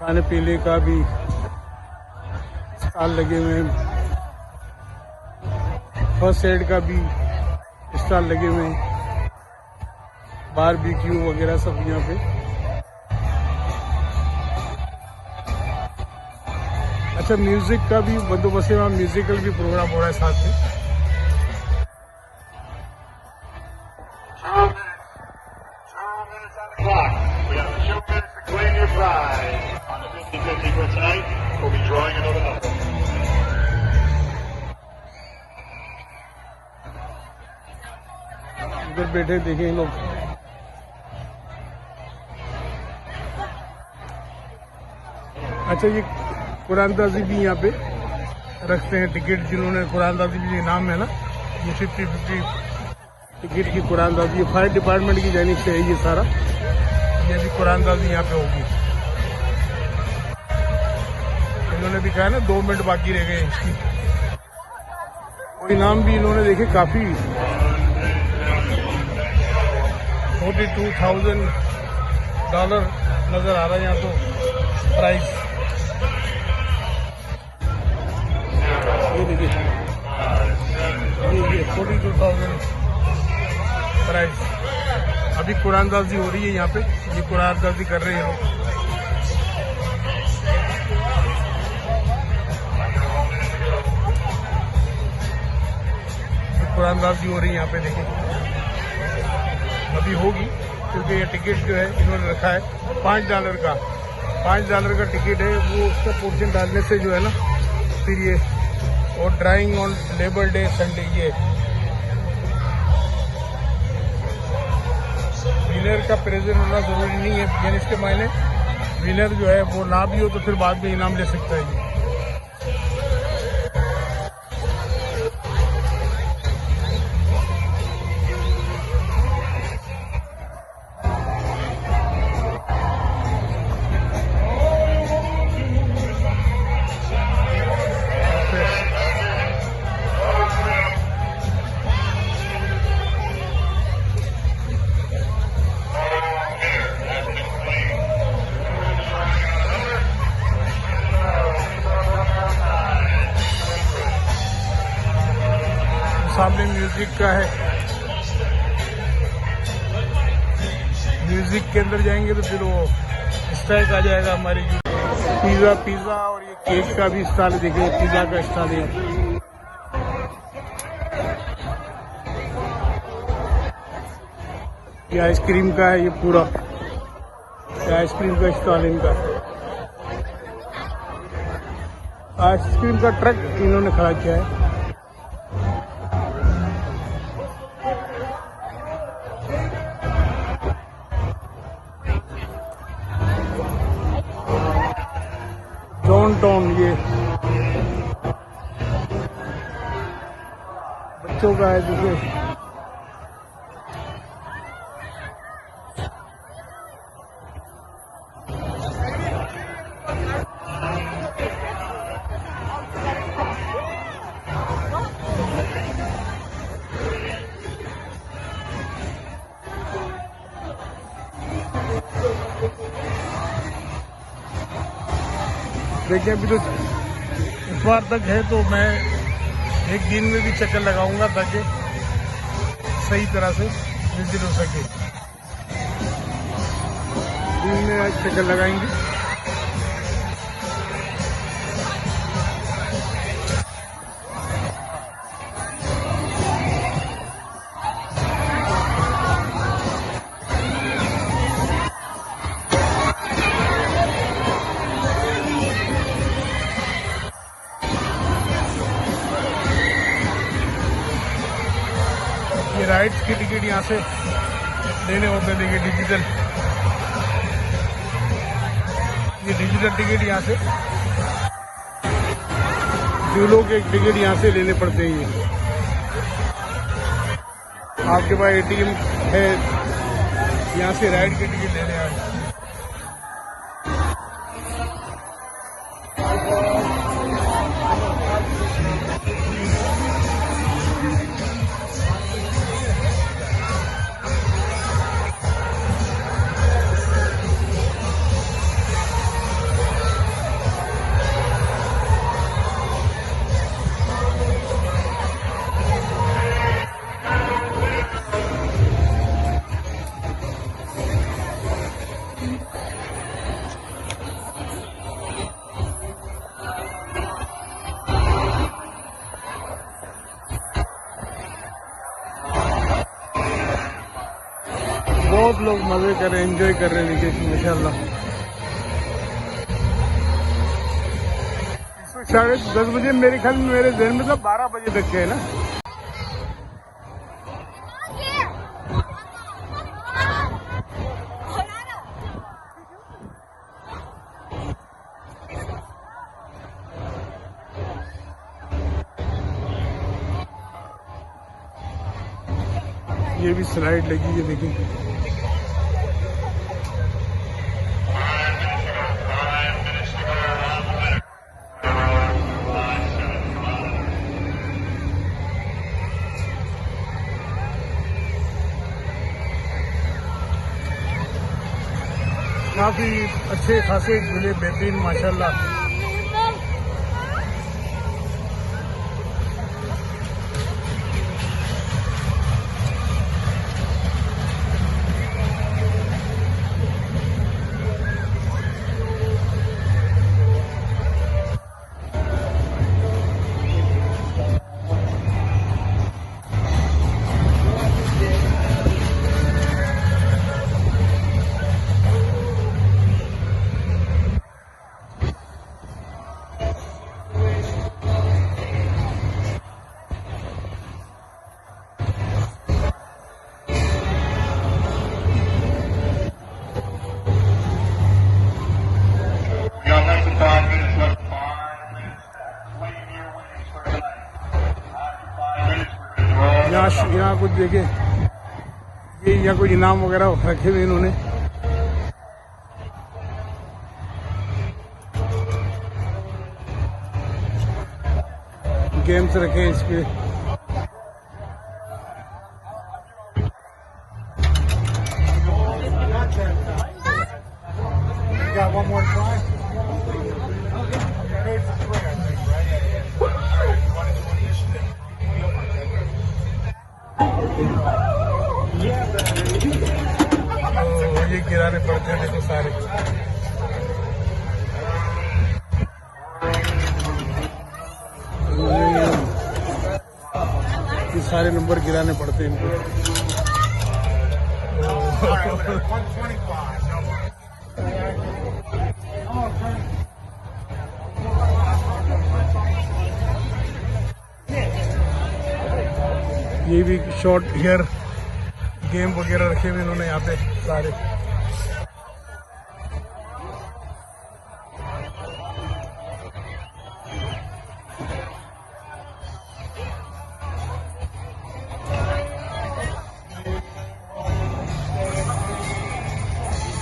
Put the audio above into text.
खाने पीने का भी स्टॉल लगे हुए हैं, फर्स्ट एड का भी स्टॉल लगे हुए हैं, बारबेक्यू वगैरह सब यहाँ पे। अच्छा, म्यूजिक का भी बंदोबस्त है वहाँ, म्यूजिकल भी प्रोग्राम हो रहा है साथ में। इधर बैठे देखें लोग। अच्छा, ये कुरानदाजी भी यहाँ पे रखते हैं टिकट, जिन्होंने कुरानदाजी भी नाम है ना, ये 50-50 टिकट की कुरानदाजी, ये फायर डिपार्टमेंट की जानिब से है ये सारा। ये भी कुरानदाजी यहाँ पे होगी। इन्होंने भी कहा ना 2 मिनट बाकी रह गए इसकी। और इनाम भी इन्होंने देखे काफी, $42,000 नजर आ रहा है यहाँ तो प्राइस। ये देखिए, ये 42,000 प्राइस। अभी कुरानदाजी हो रही है यहाँ पे, ये कुरानदाजी कर रहे हैं लोग। कुरानदाजी हो रही है यहाँ पे, देखिए अभी होगी, क्योंकि ये टिकट जो है इन्होंने रखा है $5 का। $5 का टिकट है वो, उसका पोर्शन डालने से जो है ना फिर ये, और drawing on labour day Sunday, ये विनर का प्रेजेंट होना जरूरी नहीं है, यानी इसके मायने विनर जो है वो ना भी हो तो फिर बाद में इनाम ले सकता है ये। सामने म्यूजिक का है, म्यूजिक के अंदर जाएंगे तो फिर वो स्टैक आ जाएगा हमारी। पिज्जा और ये केक का भी स्टॉल देखिए, पिज्जा का स्टॉल है। ये आइसक्रीम का है, ये पूरा आइसक्रीम का स्टॉल इनका। आइसक्रीम का ट्रक इन्होंने खड़ा किया है। टॉन, ये बच्चों का है, देखिए देखिए। अभी तो इतवार तक है, तो मैं एक दिन में भी चक्कर लगाऊंगा ताकि सही तरह से विजिट हो सके। दिन में आज चक्कर लगाएंगे। ये राइड्स की टिकट यहाँ से लेने होते हैं, देखिए डिजिटल, ये डिजिटल टिकट यहाँ से, झूलों के टिकट यहाँ से लेने पड़ते हैं। ये आपके पास एटीएम है, यहाँ से राइड के टिकट लेने आए। बहुत लोग मजे कर रहे हैं, एंजॉय कर रहे हैं वेकेशन माशाल्लाह। 10:30 बजे मेरे ख्याल में, मेरे जहन में तो 12 बजे तक के है ना। ये भी स्लाइड लगी है देखिए। काफी अच्छे खासे झूले, बेहतरीन माशाल्लाह। यहाँ कुछ देखे, ये यहाँ कोई इनाम वगैरह रखे हुए इन्होंने। गेम्स रखे हैं इस पे। ये गिराने पड़ते हैं देखो सारे। ये सारे नंबर गिराने पड़ते हैं इनको। ये भी शॉर्ट हेयर गेम वगैरह रखे हुए इन्होंने यहाँ पे सारे।